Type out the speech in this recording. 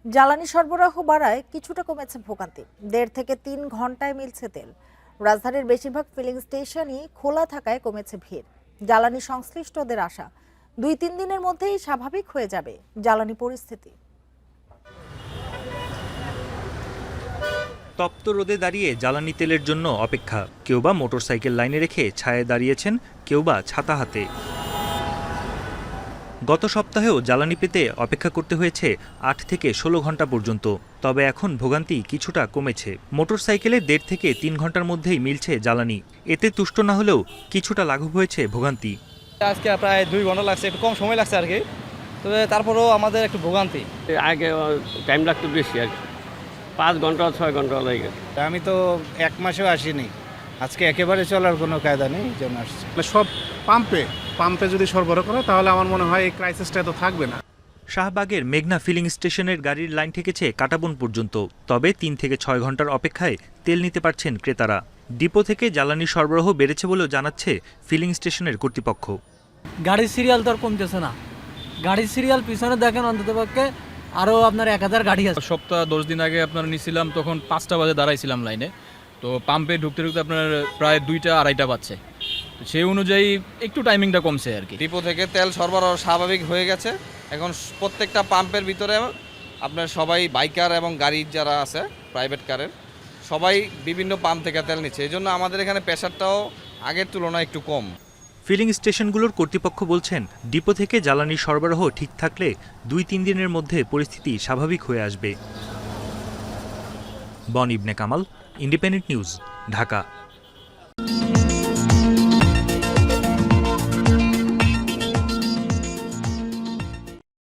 জ্বালানি সরবরাহ বাড়ায় কিছুটা কমেছে ভোগান্তি। 1.5 থেকে 3 ঘন্টায় মিলছে তেল। রাজধানীর বেশিরভাগ ফিলিং স্টেশনই খোলা থাকায় কমেছে ভিড়। জ্বালানি সংশ্লিষ্টদের আশা 2-3 দিনের মধ্যেই স্বাভাবিক হয়ে যাবে জ্বালানি পরিস্থিতি। তপ্ত রোদে দাঁড়িয়ে জ্বালানি তেলের জন্য অপেক্ষা। কেউ বা মোটরসাইকেল লাইনে রেখে ছায়ায় দাঁড়িয়েছেন, কেউ বা ছাতা হাতে। গত সপ্তাহেও জ্বালানি পেতে অপেক্ষা করতে হয়েছে 8 থেকে 16 ঘন্টা পর্যন্ত। তবে এখন ভোগান্তি কিছুটা কমেছে। মোটরসাইকেলে 1.5 থেকে 3 ঘন্টার মধ্যেই মিলছে জ্বালানি। এতে তুষ্ট না হলেও কিছুটা লাঘব হয়েছে ভোগান্তি। আজকে প্রায় 2 ঘন্টা লাগছে, একটু কম সময় লাগছে আর কি। তবে তারপরেও আমাদের একটু ভোগান্তি। আগে টাইম লাগতো বেশি আর কি, 5 ঘন্টা 6 ঘন্টা লাগে। আমি তো 1 মাসেও আসিনি, আজকে একেবারে চলার কোনো কায়দা নেই, এই জন্য আসছি। সব পাম্পে যদি সরবরাহ করে তাহলে আমার মনে হয় এই ক্রাইসিসটা তো থাকবে না। শাহবাগের মেঘনা ফিলিং স্টেশনের গাড়ির লাইন ঠেকেছে কাটাবন পর্যন্ত। তবে 3 থেকে 6 ঘন্টার অপেক্ষায় তেল নিতে পারছেন ক্রেতারা। ডিপো থেকে জ্বালানি সরবরাহ বেড়েছে বলেও জানাচ্ছে ফিলিং স্টেশনের কর্তৃপক্ষ। গাড়ির সিরিয়াল তো আর কমতেছে না। গাড়ির সিরিয়াল পিছনে দেখেন, অন্ততপক্ষে আরও আপনার 1000 গাড়ি আছে। সপ্তাহ 10 দিন আগে আপনার নিছিলাম, তখন 5টা বাজে দাঁড়াইছিলাম লাইনে। তো পাম্পে ঢুকতে ঢুকতে আপনার প্রায় 2টা 2:30টা বাজছে। সেই অনুযায়ী একটু টাইমিংটা কমছে আর কি। ডিপো থেকে তেল সরবরাহ স্বাভাবিক হয়ে গেছে। এখন প্রত্যেকটা পাম্পের ভিতরে আপনার সবাই বাইকার এবং গাড়ির যারা আছে প্রাইভেট কারের সবাই বিভিন্ন পাম্প থেকে তেল নিচ্ছে। এই জন্য আমাদের এখানে প্রেশারটাও আগের তুলনায় একটু কম। ফিলিং স্টেশনগুলোর কর্তৃপক্ষ বলছেন, ডিপো থেকে জ্বালানি সরবরাহ ঠিক থাকলে 2-3 দিনের মধ্যে পরিস্থিতি স্বাভাবিক হয়ে আসবে। বন ইবনে কামাল, ইন্ডিপেন্ডেন্ট নিউজ, ঢাকা।